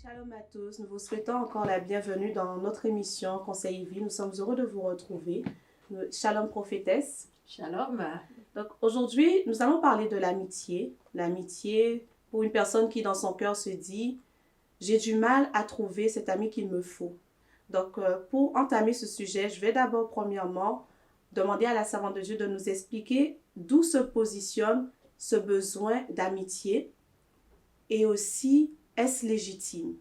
Shalom à tous, nous vous souhaitons encore la bienvenue dans notre émission Conseil Vie. Nous sommes heureux de vous retrouver. Shalom prophétesse. Shalom. Donc aujourd'hui, nous allons parler de l'amitié. L'amitié pour une personne qui dans son cœur se dit « J'ai du mal à trouver cet ami qu'il me faut ». Donc pour entamer ce sujet, je vais d'abord premièrement demander à la servante de Dieu de nous expliquer d'où se positionne ce besoin d'amitié et aussi est-ce légitime?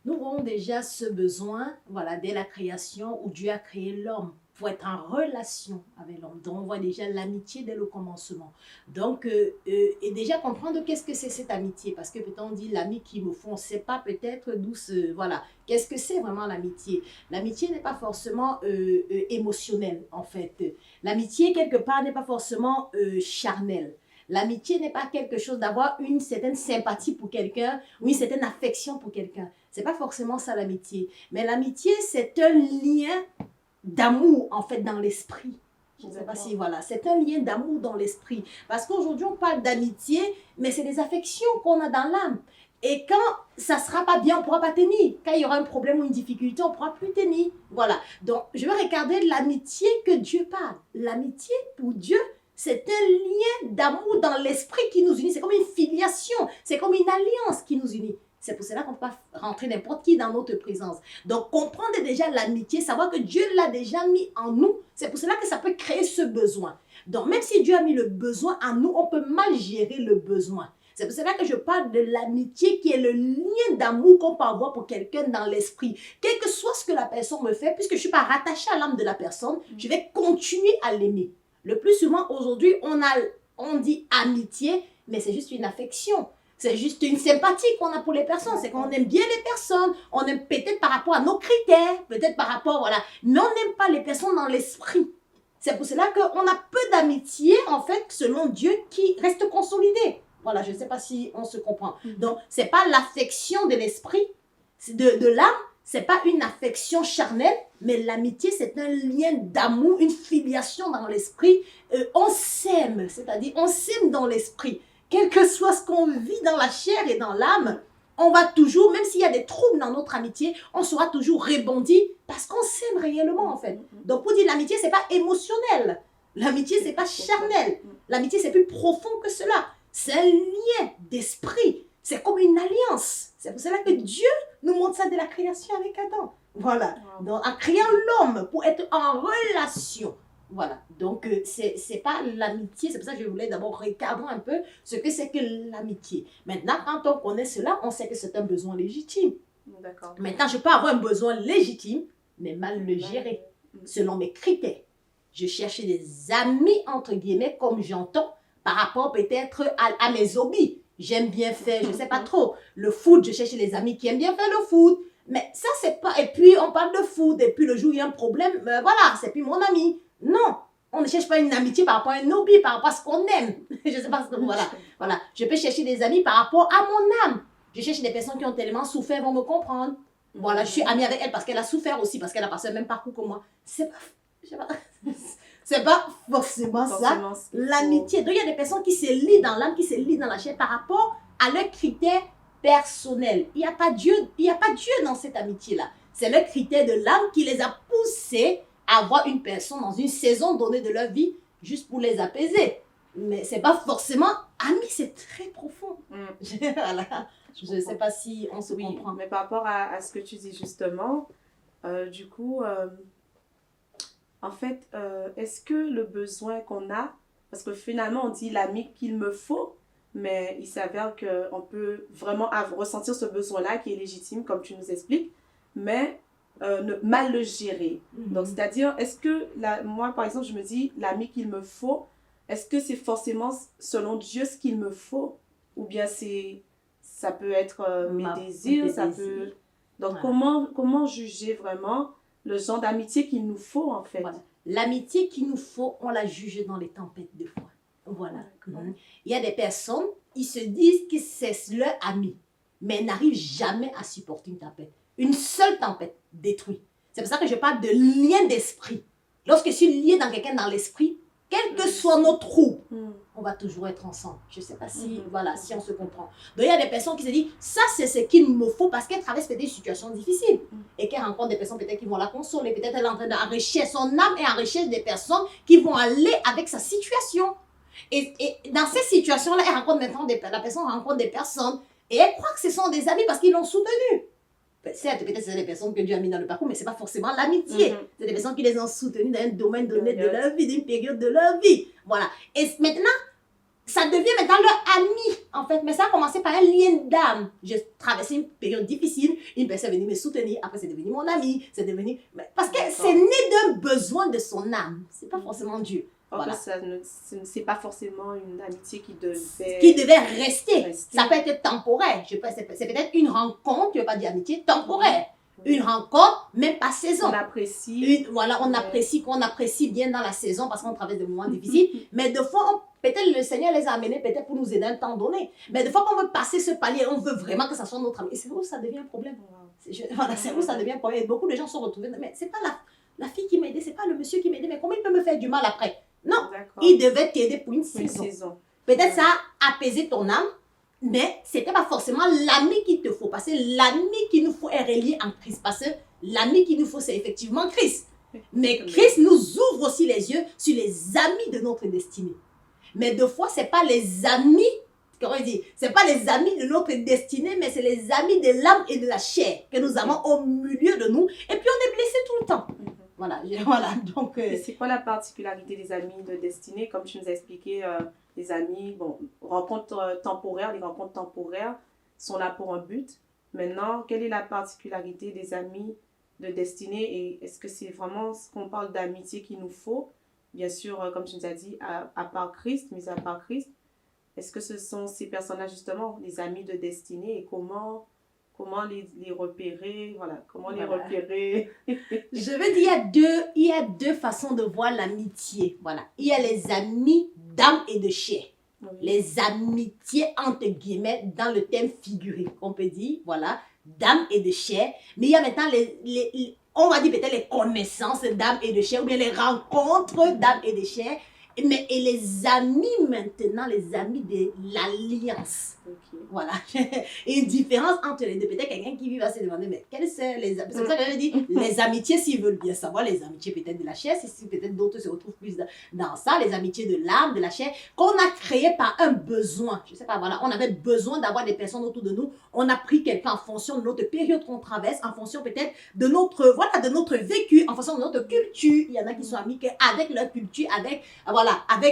Nous avons déjà ce besoin, voilà, dès la création où Dieu a créé l'homme pour être en relation avec l'homme. Donc, on voit déjà l'amitié dès le commencement. Donc, et déjà comprendre qu'est-ce que c'est cette amitié. Parce que peut-être on dit l'ami qui me faut, on ne sait pas peut-être d'où ce... Voilà, qu'est-ce que c'est vraiment l'amitié? L'amitié n'est pas forcément émotionnelle, en fait. L'amitié, quelque part, n'est pas forcément charnelle. L'amitié n'est pas quelque chose d'avoir une certaine sympathie pour quelqu'un ou une certaine affection pour quelqu'un. C'est pas forcément ça l'amitié. Mais l'amitié, c'est un lien d'amour, en fait, dans l'esprit. Je ne sais pas si, voilà, c'est un lien d'amour dans l'esprit. Parce qu'aujourd'hui, on parle d'amitié, mais c'est des affections qu'on a dans l'âme. Et quand ça ne sera pas bien, on ne pourra pas tenir. Quand il y aura un problème ou une difficulté, on ne pourra plus tenir. Voilà. Donc, je vais regarder l'amitié que Dieu parle. L'amitié pour Dieu, c'est un lien d'amour dans l'esprit qui nous unit. C'est comme une filiation. C'est comme une alliance qui nous unit. C'est pour cela qu'on ne peut pas rentrer n'importe qui dans notre présence. Donc, comprendre déjà l'amitié, savoir que Dieu l'a déjà mis en nous, c'est pour cela que ça peut créer ce besoin. Donc, même si Dieu a mis le besoin en nous, on peut mal gérer le besoin. C'est pour cela que je parle de l'amitié qui est le lien d'amour qu'on peut avoir pour quelqu'un dans l'esprit. Quel que soit ce que la personne me fait, puisque je ne suis pas rattachée à l'âme de la personne, je vais continuer à l'aimer. Le plus souvent, aujourd'hui, on dit amitié, mais c'est juste une affection. C'est juste une sympathie qu'on a pour les personnes. C'est qu'on aime bien les personnes. On aime peut-être par rapport à nos critères, peut-être par rapport, voilà. Mais on n'aime pas les personnes dans l'esprit. C'est pour cela qu'on a peu d'amitié, en fait, selon Dieu, qui reste consolidée. Voilà, je ne sais pas si on se comprend. Donc, ce n'est pas l'affection de l'esprit, de l'âme, ce n'est pas une affection charnelle, mais l'amitié, c'est un lien d'amour, une filiation dans l'esprit. On s'aime, c'est-à-dire on s'aime dans l'esprit. Quel que soit ce qu'on vit dans la chair et dans l'âme, on va toujours, même s'il y a des troubles dans notre amitié, on sera toujours rebondi parce qu'on s'aime réellement en fait. Donc pour dire l'amitié, ce n'est pas émotionnel. L'amitié, ce n'est pas charnel. L'amitié, c'est plus profond que cela. C'est un lien d'esprit. C'est comme une alliance. C'est pour cela que Dieu nous montre ça de la création avec Adam. Voilà. Donc, en créant l'homme pour être en relation. Voilà. Donc, c'est pas l'amitié. C'est pour ça que je voulais d'abord regarder un peu ce que c'est que l'amitié. Maintenant, quand on connaît cela, on sait que c'est un besoin légitime. D'accord. Maintenant, je peux avoir un besoin légitime, mais mal le gérer, selon mes critères. Je cherche des amis, entre guillemets, comme j'entends, par rapport peut-être à mes hobbies. J'aime bien faire, je ne sais pas trop, le foot. Je cherche les amis qui aiment bien faire le foot. Mais ça, c'est pas... Et puis, on parle de foot. Et puis, le jour où il y a un problème, voilà, c'est plus mon ami. Non, on ne cherche pas une amitié par rapport à un hobby, par rapport à ce qu'on aime. Je ne sais pas ce que... Voilà. Je peux chercher des amis par rapport à mon âme. Je cherche des personnes qui ont tellement souffert, vont me comprendre. Voilà, je suis amie avec elle parce qu'elle a souffert aussi, parce qu'elle a passé le même parcours que moi. C'est pas forcément ça, l'amitié. Donc, il y a des personnes qui se lient dans l'âme, qui se lient dans la chair par rapport à leurs critères personnels. Il n'y a pas Dieu dans cette amitié-là. C'est le critère de l'âme qui les a poussés à avoir une personne dans une saison donnée de leur vie juste pour les apaiser. Mais ce n'est pas forcément ami, c'est très profond. Voilà. Je ne sais pas si on se comprend. Mais par rapport à ce que tu dis justement, du coup... En fait, est-ce que le besoin qu'on a, parce que finalement on dit l'ami qu'il me faut, mais il s'avère qu'on peut vraiment ressentir ce besoin-là qui est légitime, comme tu nous expliques, mais mal le gérer. Donc, c'est-à-dire, est-ce que, moi par exemple, je me dis l'ami qu'il me faut, est-ce que c'est forcément selon Dieu ce qu'il me faut, ou bien ça peut être mes désirs, ça peut... Donc, voilà. Comment juger vraiment le genre d'amitié qu'il nous faut, en fait. Voilà. L'amitié qu'il nous faut, on la juge dans les tempêtes de foi. Voilà. Il y a des personnes, ils se disent que c'est leur ami, mais n'arrivent jamais à supporter une tempête. Une seule tempête détruit. C'est pour ça que je parle de lien d'esprit. Lorsque je suis lié dans quelqu'un dans l'esprit, quel que soit nos troubles, on va toujours être ensemble. Je ne sais pas si, voilà, si on se comprend. Donc, il y a des personnes qui se disent, ça, c'est ce qu'il me faut parce qu'elle traverse peut-être des situations difficiles. Et qu'elle rencontre des personnes peut-être qui vont la consoler. Peut-être elle est en train d'enrichir son âme et enrichir des personnes qui vont aller avec sa situation. Et dans ces situations-là, elle rencontre maintenant la personne rencontre des personnes et elle croit que ce sont des amis parce qu'ils l'ont soutenue. Certes, peut-être c'est des personnes que Dieu a mis dans le parcours, mais ce n'est pas forcément l'amitié. C'est des personnes qui les ont soutenues dans un domaine donné de leur vie, d'une période de leur vie. Voilà. Et maintenant, ça devient maintenant leur ami, en fait. Mais ça a commencé par un lien d'âme. J'ai traversé une période difficile, une personne est venue me soutenir, après c'est devenu mon ami, c'est devenu... Parce que c'est né d'un besoin de son âme. Ce n'est pas forcément Dieu. Voilà. C'est pas forcément une amitié qui devait rester. Ça peut être temporaire. C'est peut-être une rencontre, je ne veux pas dire amitié, temporaire. Une rencontre, même pas saison. On apprécie. On apprécie, qu'on apprécie bien dans la saison parce qu'on traverse des moments difficiles. Mais des fois, peut-être le Seigneur les a amenés peut-être pour nous aider à un temps donné. Mais des fois qu'on veut passer ce palier, on veut vraiment que ça soit notre ami. Et c'est où ça devient un problème. Voilà, c'est où ça devient un problème. Et beaucoup de gens sont retrouvés. Mais c'est pas la fille qui m'a aidé, c'est pas le monsieur qui m'a aidé. Mais comment il peut me faire du mal après? Non, il devait t'aider pour une saison. Peut-être ça a apaisé ton âme, mais ce n'était pas forcément l'ami qu'il te faut. Parce que l'ami qu'il nous faut est relié en Christ. Parce que l'ami qu'il nous faut, c'est effectivement Christ. Mais Christ nous ouvre aussi les yeux sur les amis de notre destinée. Mais deux fois, ce n'est pas les amis, comment il dit, ce n'est pas les amis de notre destinée, mais c'est les amis de l'âme et de la chair que nous avons au milieu de nous. Et puis on est blessé tout le temps. Voilà, donc... C'est quoi la particularité des amis de destinée? Comme tu nous as expliqué, les amis, bon, les rencontres temporaires sont là pour un but. Maintenant, quelle est la particularité des amis de destinée et est-ce que c'est vraiment ce qu'on parle d'amitié qu'il nous faut? Bien sûr, comme tu nous as dit, à part Christ, mais à part Christ, est-ce que ce sont ces personnes-là justement, les amis de destinée et comment les repérer, voilà, les repérer. Je veux dire, il y a deux façons de voir l'amitié, voilà. Il y a les amis d'âme et de chair. Oui. Les amitiés, entre guillemets, dans le thème figuré, on peut dire, voilà, d'âme et de chair. Mais il y a maintenant on va dire peut-être les connaissances d'âme et de chair, ou bien les rencontres d'âme et de chair. Mais et les amis maintenant, les amis de l'alliance. Okay. Voilà. Une différence entre les deux. Peut-être quelqu'un qui va se demander, mais quelles sont les amis? C'est pour ça que je dis, les amitiés, s'ils veulent bien savoir, les amitiés peut-être de la chair, si peut-être d'autres se retrouvent plus dans ça, les amitiés de l'âme, de la chair, qu'on a créé par un besoin. Je sais pas, voilà, on avait besoin d'avoir des personnes autour de nous. On a pris quelqu'un en fonction de notre période qu'on traverse, en fonction peut-être de notre vécu, en fonction de notre culture. Il y en a qui sont amis avec leur culture, avec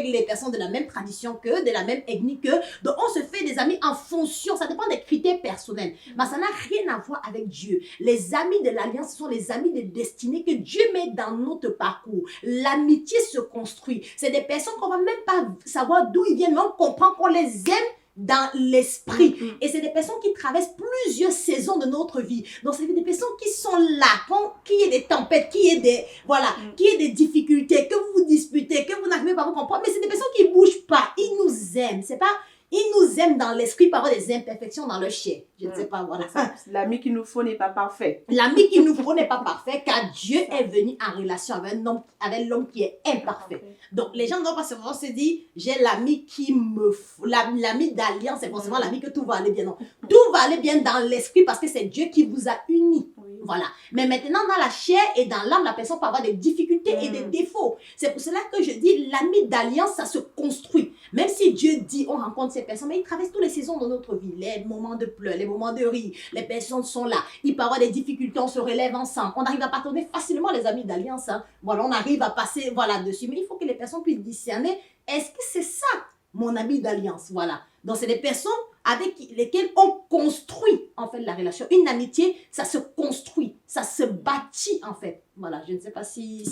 les personnes de la même tradition qu'eux, de la même ethnie qu'eux. Donc, on se fait des amis en fonction, ça dépend des critères personnels. Mais ça n'a rien à voir avec Dieu. Les amis de l'alliance, ce sont les amis de destinée que Dieu met dans notre parcours. L'amitié se construit. C'est des personnes qu'on ne va même pas savoir d'où ils viennent, mais on comprend qu'on les aime dans l'esprit. Et c'est des personnes qui traversent plusieurs saisons de notre vie. Donc, c'est des personnes qui sont là, qu'il y ait des tempêtes, qu'il y ait des difficultés, que vous vous disputez, que vous n'arrivez pas à vous comprendre. Mais c'est des personnes qui ne bougent pas. Ils nous aiment. C'est pas... Ils nous aiment dans l'esprit par avoir des imperfections dans le chair. Je ne sais pas, voilà. L'ami qu'il nous faut n'est pas parfait. L'ami qu'il nous faut n'est pas parfait car Dieu est venu en relation avec l'homme qui est imparfait. Donc, les gens ne doivent pas se dire, j'ai l'ami qui me faut. L'ami d'alliance, c'est forcément l'ami que tout va aller bien. Non, tout va aller bien dans l'esprit parce que c'est Dieu qui vous a unis. Voilà. Mais maintenant, dans la chair et dans l'âme, la personne peut avoir des difficultés et des défauts. C'est pour cela que je dis, l'ami d'alliance, ça se construit. Même si Dieu dit, on rencontre ces personnes, mais ils traversent toutes les saisons de notre vie. Les moments de pleurs, les moments de rire, les personnes sont là. Il peut y avoir des difficultés, on se relève ensemble. On arrive à pardonner facilement les amis d'alliance. Hein. Voilà, on arrive à passer dessus. Mais il faut que les personnes puissent discerner, est-ce que c'est ça, mon ami d'alliance? Voilà. Donc, c'est des personnes avec lesquelles on construit, en fait, la relation. Une amitié, ça se construit, ça se bâtit, en fait. Voilà, je ne sais pas si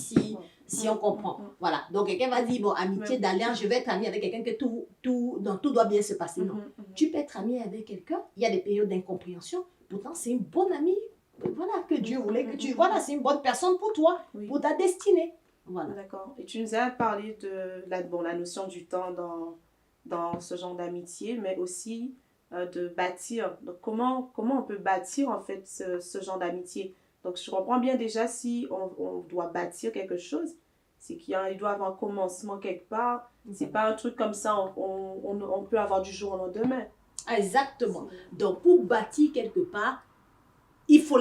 on comprend. Voilà, donc quelqu'un va dire, bon, amitié d'alliance, je vais être ami avec quelqu'un que tout doit bien se passer. Non, tu peux être ami avec quelqu'un, il y a des périodes d'incompréhension, pourtant, c'est une bonne amie. Voilà, que Dieu voulait que voilà, c'est une bonne personne pour toi, pour ta destinée. Voilà. D'accord. Et tu nous as parlé de la notion du temps dans ce genre d'amitié, mais aussi de bâtir. Donc, comment on peut bâtir, en fait, ce genre d'amitié? Donc, je comprends bien déjà si on doit bâtir quelque chose, C'est qu'il doit y avoir un commencement quelque part. C'est pas un truc comme ça, on peut avoir du jour au lendemain. Exactement. Donc, pour bâtir quelque part, il faut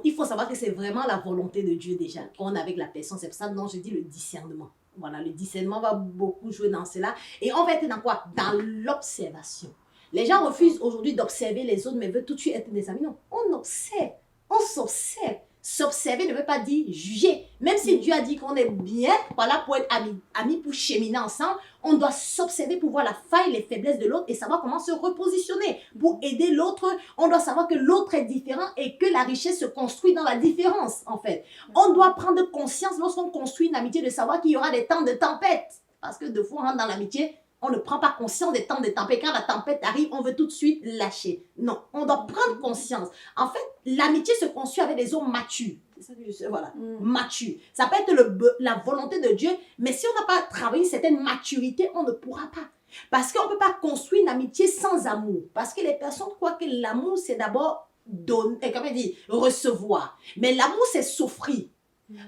il faut savoir que c'est vraiment la volonté de Dieu déjà qu'on a avec la personne. C'est pour ça que je dis le discernement. Voilà, le discernement va beaucoup jouer dans cela. Et on va être dans quoi? Dans l'observation. Les gens refusent aujourd'hui d'observer les autres, mais veulent tout de suite être des amis. Non, on observe, on s'observe. S'observer ne veut pas dire juger. Même si Dieu a dit qu'on est bien, voilà, pour être amis, amis pour cheminer ensemble, on doit s'observer pour voir la faille, les faiblesses de l'autre et savoir comment se repositionner. Pour aider l'autre, on doit savoir que l'autre est différent et que la richesse se construit dans la différence, en fait. On doit prendre conscience lorsqu'on construit une amitié de savoir qu'il y aura des temps de tempête. Parce que de fois, on rentre dans l'amitié, on ne prend pas conscience des temps de tempête. Quand la tempête arrive, on veut tout de suite lâcher. Non, on doit prendre conscience. En fait, l'amitié se construit avec des hommes matures. C'est ça que je sais, voilà, matures. Ça peut être la volonté de Dieu, mais si on n'a pas travaillé une certaine maturité, on ne pourra pas. Parce qu'on ne peut pas construire une amitié sans amour. Parce que les personnes croient que l'amour, c'est d'abord donner, comment dire, recevoir. Mais l'amour, c'est s'offrir.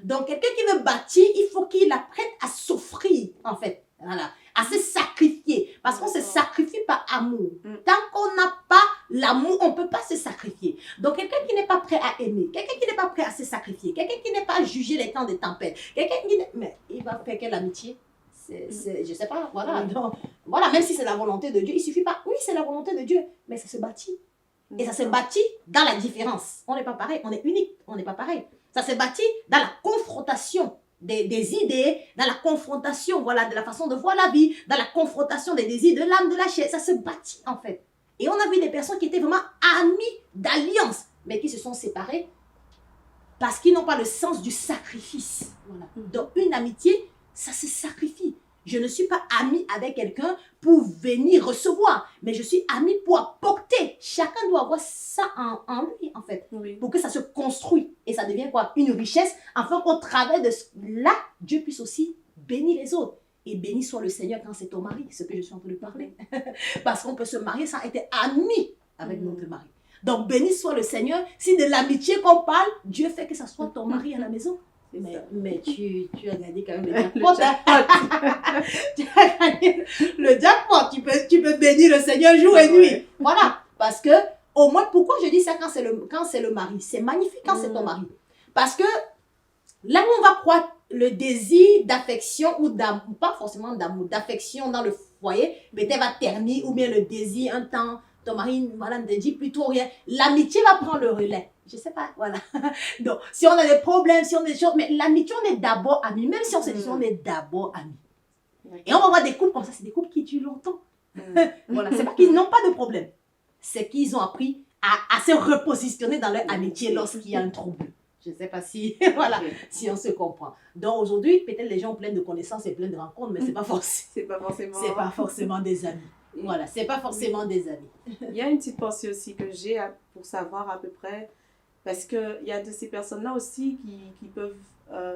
Donc, quelqu'un qui veut bâtir, il faut qu'il apprenne à s'offrir, en fait. Voilà, à se sacrifier. Parce qu'on se sacrifie par amour. Tant qu'on n'a pas l'amour, on ne peut pas se sacrifier. Donc, quelqu'un qui n'est pas prêt à aimer, quelqu'un qui n'est pas prêt à se sacrifier, quelqu'un qui n'est pas à juger les temps de tempête, quelqu'un qui n'est... Mais il va faire quelle amitié? Je ne sais pas, voilà. Donc, voilà, même si c'est la volonté de Dieu, il ne suffit pas. Oui, c'est la volonté de Dieu, mais ça se bâtit. Et ça se bâtit dans la différence. On n'est pas pareil, on est unique, on n'est pas pareil. Ça se bâtit dans la confrontation des idées, dans la confrontation, voilà, de la façon de voir la vie, dans la confrontation des désirs de l'âme, de la chair. Ça se bâtit, en fait. Et on a vu des personnes qui étaient vraiment amies d'alliance, mais qui se sont séparées parce qu'ils n'ont pas le sens du sacrifice. Voilà. Donc, une amitié, ça se sacrifie. Je ne suis pas amie avec quelqu'un pour venir recevoir, mais je suis amie pour apporter. Chacun doit avoir ça en lui, en fait, pour que ça se construise. Et ça devient quoi? Une richesse, afin qu'au travers de là, Dieu puisse aussi bénir les autres. Et béni soit le Seigneur quand c'est ton mari, ce que je suis en train de parler. Parce qu'on peut se marier sans être ami avec notre mari. Donc, béni soit le Seigneur. Si de l'amitié qu'on parle, Dieu fait que ça soit ton mari à la maison. Mais tu as gagné quand même le jackpot. Tu as gagné le jackpot. Tu peux bénir le Seigneur jour et nuit. Voilà. Parce que, au moins, pourquoi je dis ça quand c'est le mari? C'est magnifique quand c'est ton mari. Parce que là où on va croire le désir d'affection ou d'amour, pas forcément d'amour, d'affection dans le foyer, peut-être va ternir ou bien le désir un temps. Ton mari, voilà, ne te dit plutôt rien. L'amitié va prendre le relais. Je ne sais pas, voilà. Donc, si on a des problèmes, si on a des choses, mais l'amitié, on est d'abord amis. Même si on se dit, on est d'abord amis. Et on va voir des couples comme ça, c'est des couples qui durent longtemps. Voilà, c'est pas qu'ils n'ont pas de problème. C'est qu'ils ont appris à se repositionner dans leur amitié lorsqu'il y a un trouble. Je ne sais pas si, voilà, si on se comprend. Donc, aujourd'hui, peut-être les gens ont plein de connaissances et plein de rencontres, mais c'est pas forcément des amis. Voilà, c'est pas forcément des amis. Il y a une petite pensée aussi que j'ai pour savoir à peu près, parce qu'il y a de ces personnes-là aussi qui peuvent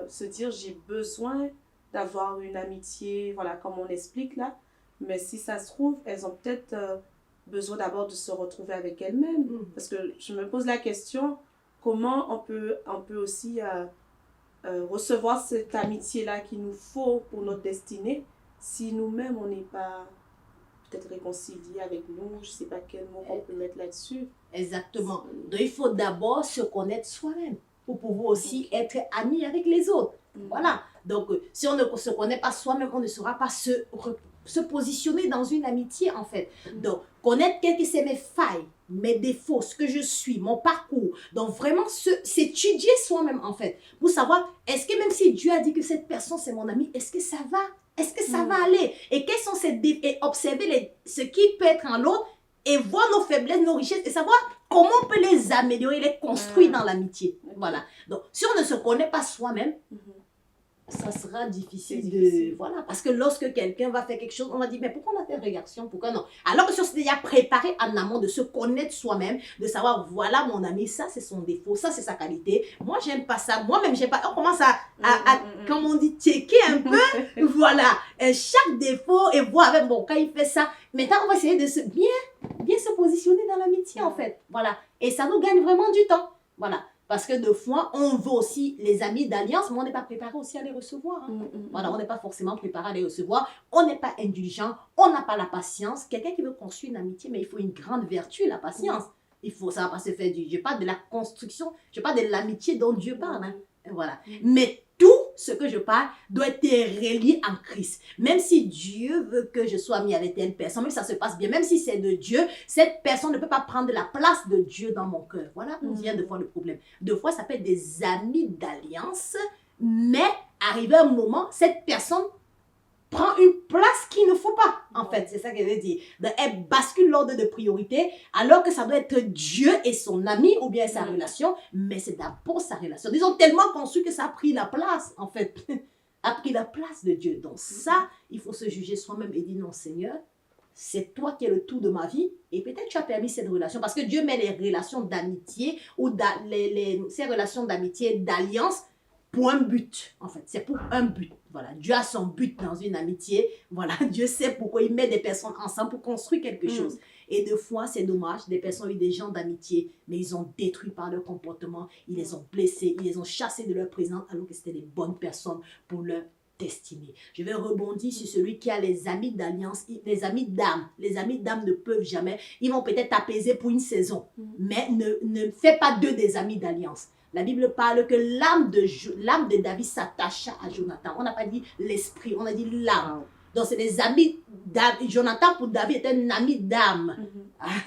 se dire j'ai besoin d'avoir une amitié, voilà, comme on explique là, mais si ça se trouve, elles ont peut-être besoin d'abord de se retrouver avec elles-mêmes. Parce que je me pose la question, comment on peut aussi recevoir cette amitié-là qu'il nous faut pour notre destinée si nous-mêmes on n'est pas peut-être réconcilier avec nous, je ne sais pas quel mot on peut mettre là-dessus. Exactement. Donc, il faut d'abord se connaître soi-même pour pouvoir aussi être ami avec les autres. Voilà. Donc, si on ne se connaît pas soi-même, on ne saura pas se positionner dans une amitié, en fait. Donc, connaître quelles que sont mes failles, mes défauts, ce que je suis, mon parcours. Donc, vraiment, s'étudier soi-même, en fait, pour savoir, est-ce que même si Dieu a dit que cette personne, c'est mon ami, est-ce que ça va? Est-ce que ça va aller? Et quels sont ces défauts? Et observer ce qui peut être en l'autre et voir nos faiblesses, nos richesses et savoir comment on peut les améliorer, les construire dans l'amitié. Voilà. Donc, si on ne se connaît pas soi-même, ça sera difficile de... Voilà, parce que lorsque quelqu'un va faire quelque chose, on va dire, mais pourquoi on a telle réaction? Pourquoi non? Alors que si on s'est déjà préparé en amont de se connaître soi-même, de savoir, voilà mon ami, ça c'est son défaut, ça c'est sa qualité, moi j'aime pas ça, moi-même j'aime pas... On commence à comme on dit, checker un peu, voilà, chaque défaut et voir avec, bon, quand il fait ça, maintenant on va essayer de bien se positionner dans l'amitié en fait, voilà. Et ça nous gagne vraiment du temps, voilà. Parce que deux fois, on veut aussi les amis d'alliance, mais on n'est pas préparé aussi à les recevoir. Hein. Voilà, on n'est pas forcément préparé à les recevoir. On n'est pas indulgent, on n'a pas la patience. Quelqu'un qui veut construire une amitié, mais il faut une grande vertu, la patience. Ça va pas se faire je parle de la construction, je parle de l'amitié dont Dieu parle. Hein. Voilà. Mais tout ce que je parle doit être relié en Christ. Même si Dieu veut que je sois mis avec telle personne, même si ça se passe bien, même si c'est de Dieu, cette personne ne peut pas prendre la place de Dieu dans mon cœur. Voilà où vient deux fois le problème. Deux fois, ça peut être des amis d'alliance, mais arrivé un moment, cette personne prend une place qu'il ne faut pas, en fait. C'est ça qu'elle veut dire. Elle bascule l'ordre de priorité, alors que ça doit être Dieu et son ami, ou bien sa relation, mais c'est d'abord sa relation. Ils ont tellement construit que ça a pris la place, en fait. A pris la place de Dieu. Donc ça, il faut se juger soi-même et dire, non, Seigneur, c'est toi qui es le tout de ma vie, et peut-être tu as permis cette relation, parce que Dieu met les relations d'amitié, ou ces relations d'amitié, d'alliance, pour un but, en fait. C'est pour un but. Voilà. Dieu a son but dans une amitié. Voilà. Dieu sait pourquoi il met des personnes ensemble pour construire quelque chose. Et deux fois, c'est dommage, des personnes ont eu des gens d'amitié, mais ils ont détruit par leur comportement, ils les ont blessés, ils les ont chassés de leur présence, alors que c'était des bonnes personnes pour leur destinée. Je vais rebondir sur celui qui a les amis d'alliance, les amis d'âme. Les amis d'âme ne peuvent jamais, ils vont peut-être t'apaiser pour une saison, mais ne fais pas d'eux des amis d'alliance. La Bible parle que l'âme de David s'attacha à Jonathan. On n'a pas dit l'esprit, on a dit l'âme. Donc, c'est des amis d'âme. Jonathan, pour David, est un ami d'âme.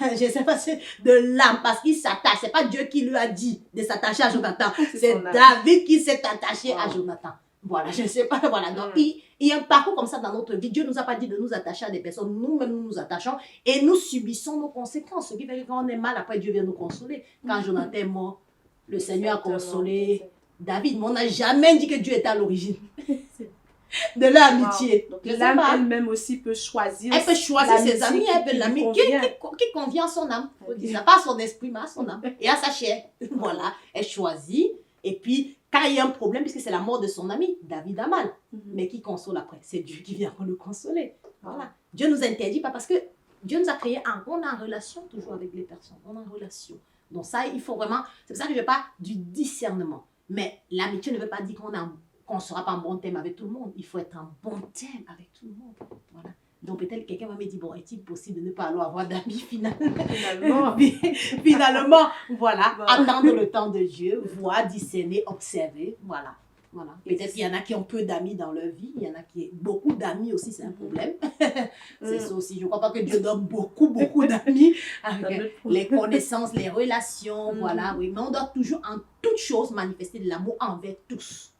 Je ne sais pas, c'est de l'âme, parce qu'il s'attache. Ce n'est pas Dieu qui lui a dit de s'attacher à Jonathan. C'est David qui s'est attaché à Jonathan. Voilà, je ne sais pas. Voilà. Donc, il y a un parcours comme ça dans notre vie. Dieu ne nous a pas dit de nous attacher à des personnes. Nous-mêmes, nous nous attachons et nous subissons nos conséquences. Ce qui fait que quand on est mal, après, Dieu vient nous consoler. Quand Jonathan est mort, le Seigneur a consolé David, mais on n'a jamais dit que Dieu était à l'origine de l'amitié. Donc l'âme elle-même aussi peut choisir. Elle peut choisir ses amis, elle peut l'ami qui convient à son âme. Ça n'a pas à son esprit, mais à son âme et à sa chair. Voilà, elle choisit. Et puis, quand il y a un problème, puisque c'est la mort de son ami, David a mal. Mais qui console après? C'est Dieu qui vient le consoler. Voilà. Dieu nous interdit pas parce que Dieu nous a créés on est en relation toujours avec les personnes. On est en relation. Donc ça, il faut vraiment... C'est pour ça que je parle du discernement. Mais l'amitié ne veut pas dire qu'on ne sera pas en bon thème avec tout le monde. Il faut être en bon thème avec tout le monde. Voilà. Donc peut-être quelqu'un va me dire, bon, est-il possible de ne pas avoir d'amis finalement? Finalement, voilà. Attendre le temps de Dieu, voir, discerner, observer. Voilà. Voilà. Peut-être qu'il y en a qui ont peu d'amis dans leur vie, il y en a qui ont beaucoup d'amis aussi, c'est un problème. C'est ça aussi. Je ne crois pas que Dieu donne beaucoup d'amis avec les connaissances, les relations, voilà. Oui. Mais on doit toujours en toute chose manifester de l'amour envers tous.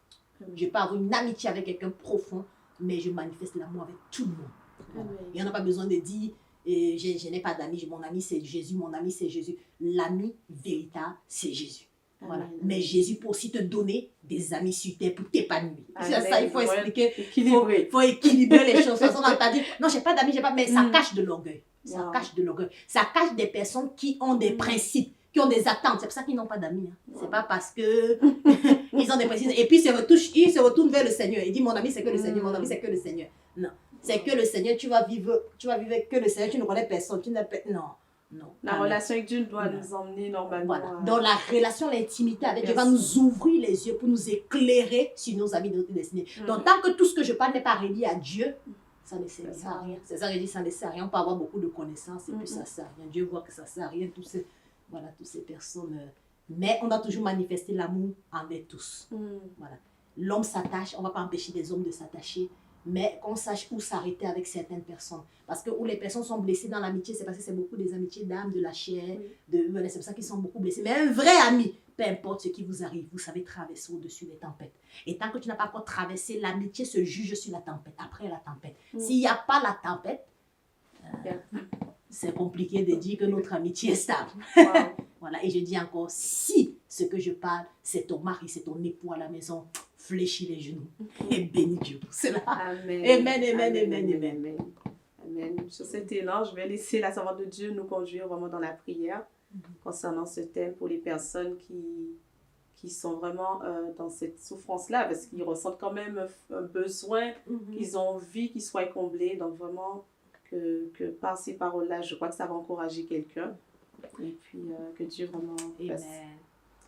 Je peux avoir une amitié avec quelqu'un profond, mais je manifeste l'amour avec tout le monde. Voilà. Il n'y en a pas besoin de dire, je n'ai pas d'amis, mon ami c'est Jésus, mon ami c'est Jésus. L'ami véritable, c'est Jésus. Voilà. Mais Jésus peut aussi te donner des amis sur terre pour t'épanouir. Ça, il faut expliquer. Il faut équilibrer les choses. On a dit, non, je n'ai pas d'amis, mais ça cache de l'orgueil. Ça cache de l'orgueil. Ça cache des personnes qui ont des principes, qui ont des attentes. C'est pour ça qu'ils n'ont pas d'amis. Ce n'est pas parce que ils ont des principes. Et puis, ils se retournent vers le Seigneur. Il dit, mon ami, c'est que le Seigneur. Mon ami, c'est que le Seigneur. Non. C'est que le Seigneur, tu vas vivre avec que le Seigneur. Tu ne connais personne. Non. Non. La relation avec Dieu doit nous emmener normalement. Voilà. Dans la relation, l'intimité avec Dieu va nous ouvrir les yeux pour nous éclairer sur nos amis de notre destinée. Donc, tant que tout ce que je parle n'est pas relié à Dieu, ça ne sert à rien. C'est ça que je dis, ça ne sert à rien. On peut avoir beaucoup de connaissances et puis ça ne sert à rien. Dieu voit que ça ne sert à rien, toutes ces personnes. Mais on doit toujours manifester l'amour envers tous. Voilà. L'homme s'attache, on ne va pas empêcher les hommes de s'attacher. Mais qu'on sache où s'arrêter avec certaines personnes. Parce que où les personnes sont blessées dans l'amitié, c'est parce que c'est beaucoup des amitiés d'âme, de la chair. C'est pour ça qu'ils sont beaucoup blessés. Mais un vrai ami, peu importe ce qui vous arrive, vous savez traverser au-dessus des tempêtes. Et tant que tu n'as pas encore traversé, l'amitié se juge sur la tempête, après la tempête. S'il n'y a pas la tempête, c'est compliqué de dire que notre amitié est stable. Voilà. Et je dis encore, si ce que je parle, c'est ton mari, c'est ton époux à la maison, fléchis les genoux et bénis Dieu pour cela. Amen. Amen. Sur cet élan, je vais laisser la servante de Dieu nous conduire vraiment dans la prière concernant ce thème pour les personnes qui sont vraiment dans cette souffrance-là, parce qu'ils ressentent quand même un besoin, qu'ils ont envie qu'ils soient comblés. Donc vraiment, que par ces paroles-là, je crois que ça va encourager quelqu'un. Et puis que Dieu vraiment fasse.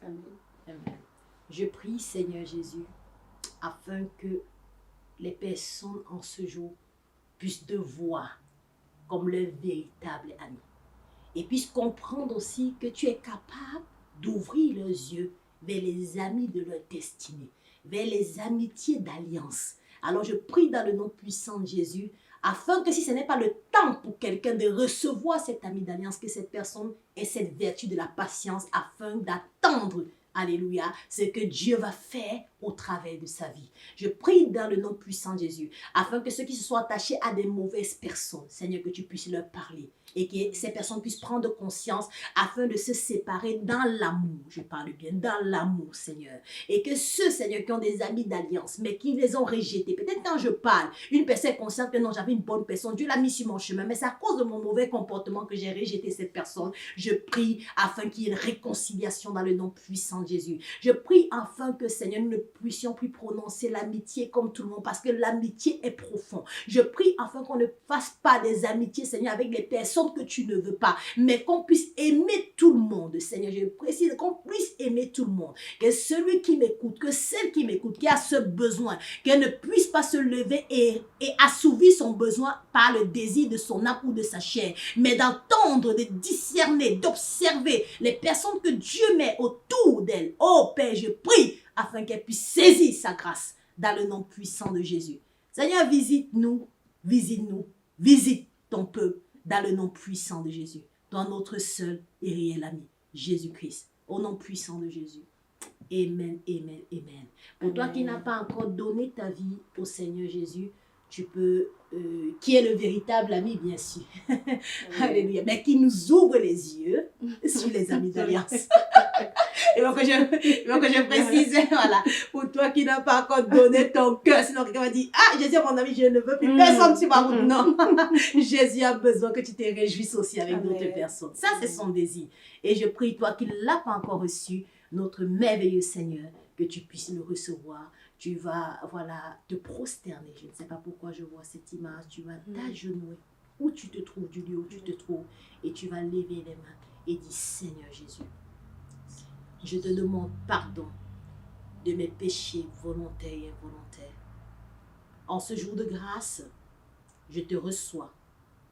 Amen. Je prie, Seigneur Jésus, afin que les personnes en ce jour puissent te voir comme leur véritable ami. Et puissent comprendre aussi que tu es capable d'ouvrir leurs yeux vers les amis de leur destinée, vers les amitiés d'alliance. Alors je prie dans le nom puissant de Jésus, afin que si ce n'est pas le temps pour quelqu'un de recevoir cet ami d'alliance, que cette personne ait cette vertu de la patience afin d'attendre, alléluia, ce que Dieu va faire au travers de sa vie. Je prie dans le nom puissant de Jésus, afin que ceux qui se sont attachés à des mauvaises personnes, Seigneur, que tu puisses leur parler et que ces personnes puissent prendre conscience afin de se séparer dans l'amour. Je parle bien, dans l'amour, Seigneur. Et que ceux, Seigneur, qui ont des amis d'alliance, mais qui les ont rejetés, peut-être quand je parle, une personne est consciente que non, j'avais une bonne personne, Dieu l'a mis sur mon chemin, mais c'est à cause de mon mauvais comportement que j'ai rejeté cette personne. Je prie afin qu'il y ait une réconciliation dans le nom puissant de Jésus. Je prie afin que, Seigneur, nous ne puissions plus prononcer l'amitié comme tout le monde, parce que l'amitié est profonde. Je prie afin qu'on ne fasse pas des amitiés, Seigneur, avec les personnes que tu ne veux pas, mais qu'on puisse aimer tout le monde, Seigneur. Je précise qu'on puisse aimer tout le monde. Que celui qui m'écoute, que celle qui m'écoute, qui a ce besoin, qu'elle ne puisse pas se lever et assouvir son besoin par le désir de son âme ou de sa chair, mais d'entendre, de discerner, d'observer les personnes que Dieu met autour d'elle. Oh Père, je prie afin qu'elle puisse saisir sa grâce dans le nom puissant de Jésus. Seigneur, visite-nous, visite-nous, visite ton peuple dans le nom puissant de Jésus, dans notre seul et réel ami, Jésus-Christ, au nom puissant de Jésus. Amen, amen, amen. Pour toi qui n'as pas encore donné ta vie au Seigneur Jésus, tu peux, qui est le véritable ami, bien sûr. Alléluia. Mais qui nous ouvre les yeux sur les amis d'alliance. Et donc que je précise, voilà, pour toi qui n'as pas encore donné ton cœur, sinon quelqu'un va dire, ah, Jésus est mon ami, je ne veux plus personne sur ma route. Non, Jésus a besoin que tu te réjouisses aussi avec d'autres personnes. Ça, c'est son désir. Et je prie, toi qui ne l'as pas encore reçu, notre merveilleux Seigneur, que tu puisses le recevoir. Tu vas, voilà, te prosterner. Je ne sais pas pourquoi je vois cette image. Tu vas t'agenouiller où tu te trouves, du lieu où tu te trouves, et tu vas lever les mains et dire, Seigneur Jésus, je te demande pardon de mes péchés volontaires et involontaires. En ce jour de grâce, je te reçois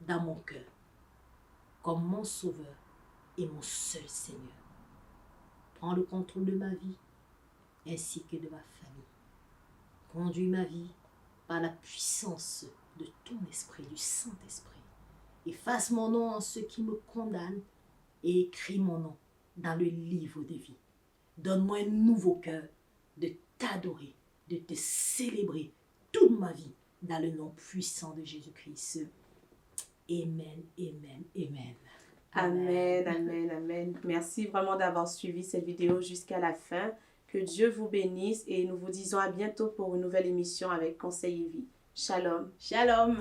dans mon cœur comme mon Sauveur et mon seul Seigneur. Prends le contrôle de ma vie ainsi que de ma famille. Conduis ma vie par la puissance de ton esprit, du Saint-Esprit. Efface mon nom en ceux qui me condamnent et écris mon nom dans le livre de vie. Donne-moi un nouveau cœur de t'adorer, de te célébrer toute ma vie dans le nom puissant de Jésus-Christ. Amen, amen, amen. Amen, amen, amen. Merci vraiment d'avoir suivi cette vidéo jusqu'à la fin. Que Dieu vous bénisse et nous vous disons à bientôt pour une nouvelle émission avec Conseil et Vie. Shalom. Shalom.